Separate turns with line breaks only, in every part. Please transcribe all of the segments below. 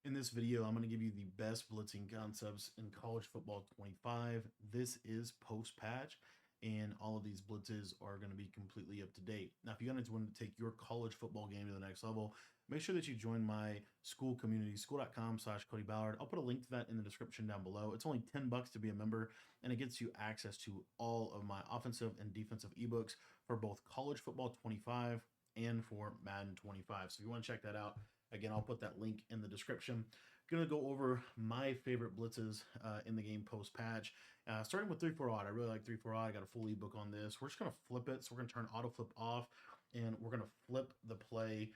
In this video, I'm going to give you the best blitzing concepts in college football 25. This is post-patch, and all of these blitzes are going to be completely up to date. Now, if you guys want to take your college football game to the next level, make sure that you join my school community, school.com/Cody Ballard. I'll put a link to that in the description down below. It's only $10 to be a member, and it gets you access to all of my offensive and defensive ebooks for both college football 25 and for Madden 25. So if you want to check that out, again, I'll put that link in the description. Going to go over my favorite blitzes in the game post-patch. Starting with 3-4 odd. I really like 3-4 odd. I got a full ebook on this. We're just going to flip it. So we're going to turn auto flip off, and we're going to flip the play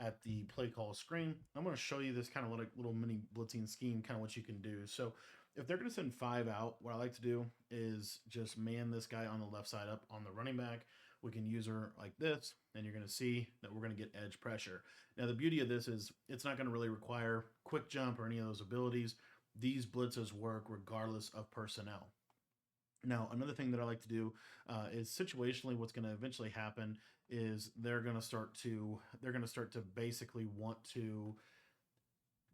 at the play call screen. I'm going to show you this kind of little mini blitzing scheme, kind of what you can do. So if they're going to send 5 out, what I like to do is just man this guy on the left side up on the running back. We can use her like this, and you're going to see that we're going to get edge pressure. Now, the beauty of this is it's not going to really require quick jump or any of those abilities. These blitzes work regardless of personnel. Now, another thing that I like to do is situationally what's going to eventually happen is they're going to start to basically want to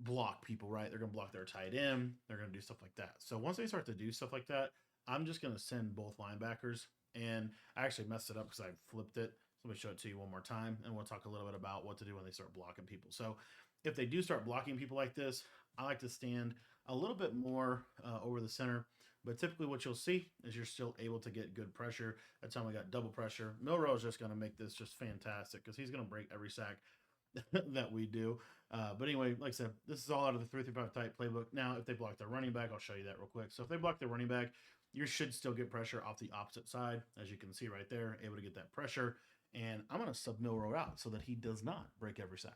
block people, right? They're going to block their tight end. They're going to do stuff like that. So once they start to do stuff like that, I'm just going to send both linebackers. And I actually messed it up because I flipped it. So let me show it to you one more time, and we'll talk a little bit about what to do when they start blocking people. So if they do start blocking people like this, I like to stand a little bit more over the center. But typically what you'll see is you're still able to get good pressure. That time we got double pressure. Milrow is just going to make this just fantastic because he's going to break every sack that we do. But anyway, like I said, this is all out of the 3-5 type playbook. Now, if they block their running back, I'll show you that real quick. So if they block their running back, you should still get pressure off the opposite side, as you can see right there, able to get that pressure. And I'm going to sub Milrow out so that he does not break every sack.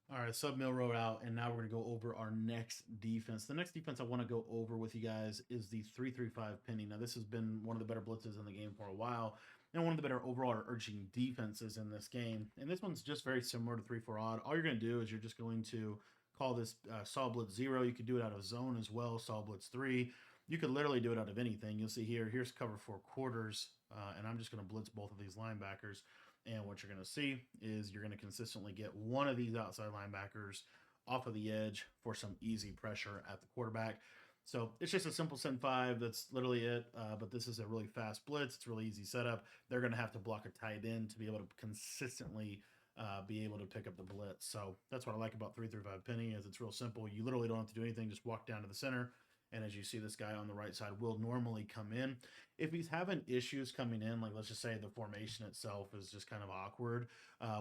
All right, sub Milrow out, and now we're going to go over our next defense. The next defense I want to go over with you guys is the 3-3-5 penny. Now, this has been one of the better blitzes in the game for a while, and one of the better overall urging defenses in this game. And this one's just very similar to 3-4 odd. All you're going to do is you're just going to call this saw blitz 0. You could do it out of zone as well, saw blitz 3. You could literally do it out of anything. You'll see here's cover 4 quarters, and I'm just going to blitz both of these linebackers. And what you're going to see is you're going to consistently get one of these outside linebackers off of the edge for some easy pressure at the quarterback. So it's just a simple send 5. That's literally it. But this is a really fast blitz. It's a really easy setup. They're going to have to block a tight end to be able to consistently be able to pick up the blitz. So that's what I like about 3-5 penny is it's real simple. You literally don't have to do anything. Just walk down to the center. And as you see, this guy on the right side will normally come in. If he's having issues coming in, like let's just say the formation itself is just kind of awkward,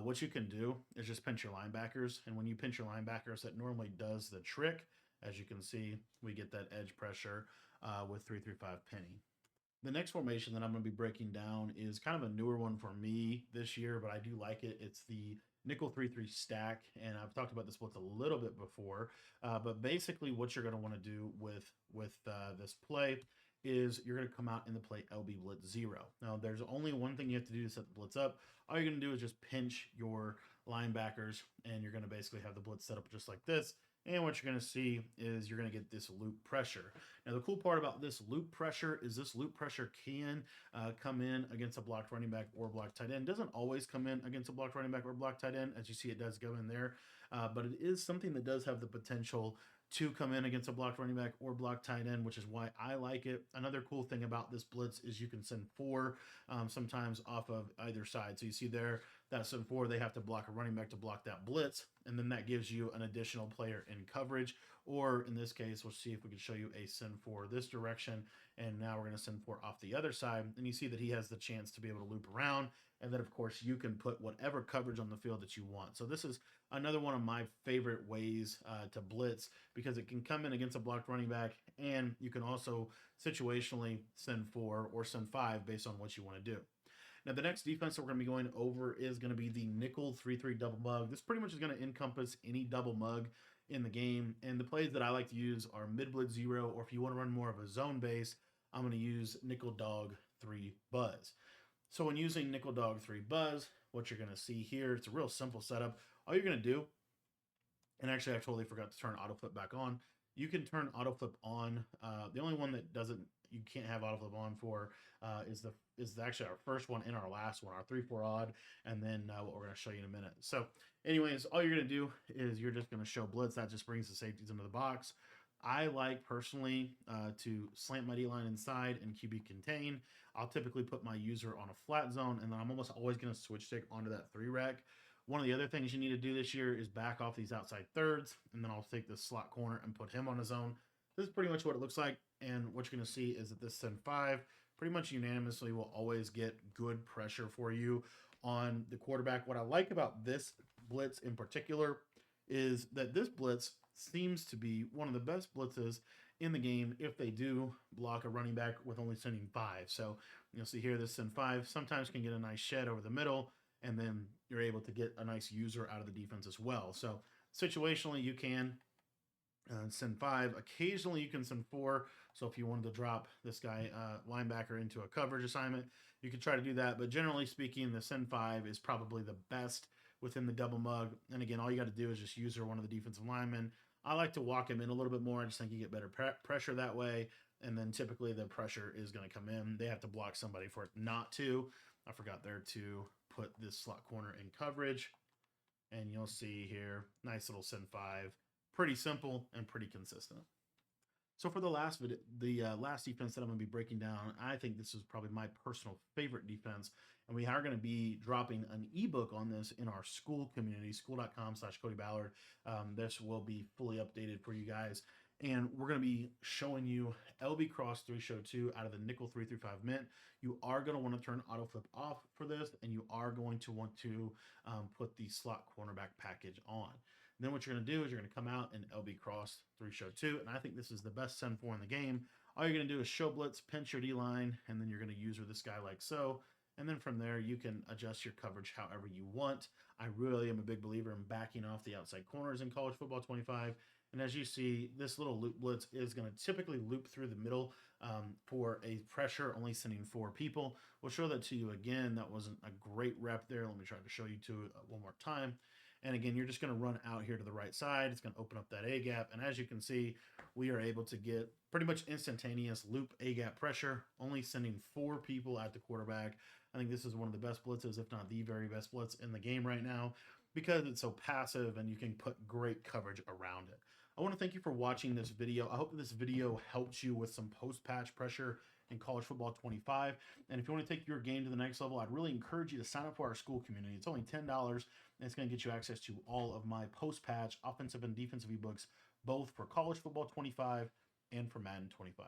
what you can do is just pinch your linebackers. And when you pinch your linebackers, that normally does the trick. As you can see, we get that edge pressure with 3-5 penny. The next formation that I'm going to be breaking down is kind of a newer one for me this year, but I do like it. It's the nickel 3-3 stack, and I've talked about this blitz a little bit before, but basically what you're going to want to do with this play is you're going to come out in the play LB blitz 0. Now there's only one thing you have to do to set the blitz up. All you're going to do is just pinch your linebackers, and you're going to basically have the blitz set up just like this. And what you're going to see is you're going to get this loop pressure. Now, the cool part about this loop pressure is this loop pressure can come in against a blocked running back or blocked tight end. It doesn't always come in against a blocked running back or blocked tight end. As you see, it does go in there. But it is something that does have the potential to come in against a blocked running back or blocked tight end, which is why I like it. Another cool thing about this blitz is you can send 4 sometimes off of either side. So you see there, that send 4, they have to block a running back to block that blitz, and then that gives you an additional player in coverage. Or in this case, we'll see if we can show you a send 4 this direction, and now we're going to send 4 off the other side, and you see that he has the chance to be able to loop around, and then of course you can put whatever coverage on the field that you want. So this is another one of my favorite ways to blitz because it can come in against a blocked running back, and you can also situationally send 4 or send 5 based on what you want to do. Now, the next defense that we're going to be going over is going to be the nickel 3-3 double mug. This pretty much is going to encompass any double mug in the game. And the plays that I like to use are mid blitz 0, or if you want to run more of a zone base, I'm going to use nickel dog 3 buzz. So when using nickel dog 3 buzz, what you're going to see here, it's a real simple setup. All you're going to do, and actually I totally forgot to turn auto flip back on, you can turn autoflip on. The only one that doesn't, you can't have autoflip on for is actually our first one and our last one, our 3-4 odd, and then what we're going to show you in a minute. So, anyways, all you're going to do is you're just going to show blitz. That just brings the safeties into the box. I like personally to slant my D line inside and QB contain. I'll typically put my user on a flat zone, and then I'm almost always going to switch stick onto that 3 rec. One of the other things you need to do this year is back off these outside thirds, and then I'll take this slot corner and put him on his own. This is pretty much what it looks like, and what you're going to see is that this send 5 pretty much unanimously will always get good pressure for you on the quarterback. What I like about this blitz in particular is that this blitz seems to be one of the best blitzes in the game if they do block a running back with only sending 5. So you'll see here this send 5 sometimes can get a nice shed over the middle, and then you're able to get a nice user out of the defense as well. So situationally, you can send 5. Occasionally, you can send 4. So if you wanted to drop this guy linebacker into a coverage assignment, you could try to do that. But generally speaking, the send 5 is probably the best within the double mug. And again, all you got to do is just user one of the defensive linemen. I like to walk him in a little bit more. I just think you get better pressure that way. And then typically the pressure is going to come in. They have to block somebody for it not to. I forgot there to put this slot corner in coverage. And you'll see here, nice little send 5. Pretty simple and pretty consistent. So for the last video, the last defense that I'm going to be breaking down, I think this is probably my personal favorite defense. And we are going to be dropping an ebook on this in our school community, school.com/Cody Ballard. This will be fully updated for you guys. And we're going to be showing you LB Cross 3 Show 2 out of the nickel 3 through 5 mint. You are going to want to turn autoflip off for this, and you are going to want to put the slot cornerback package on. And then what you're going to do is you're going to come out in LB Cross 3 Show 2, and I think this is the best send 4 in the game. All you're going to do is show blitz, pinch your D-line, and then you're going to user this guy like so. And then from there, you can adjust your coverage however you want. I really am a big believer in backing off the outside corners in college football 25. And as you see, this little loop blitz is going to typically loop through the middle for a pressure, only sending 4 people. We'll show that to you again. That wasn't a great rep there. Let me try to show you to it one more time. And again, you're just going to run out here to the right side. It's going to open up that A gap. And as you can see, we are able to get pretty much instantaneous loop A gap pressure, only sending 4 people at the quarterback. I think this is one of the best blitzes, if not the very best blitz in the game right now, because it's so passive and you can put great coverage around it. I want to thank you for watching this video. I hope that this video helps you with some post-patch pressure in college football 25. And if you want to take your game to the next level, I'd really encourage you to sign up for our school community. It's only $10, and it's going to get you access to all of my post-patch offensive and defensive ebooks, both for college football 25 and for Madden 25.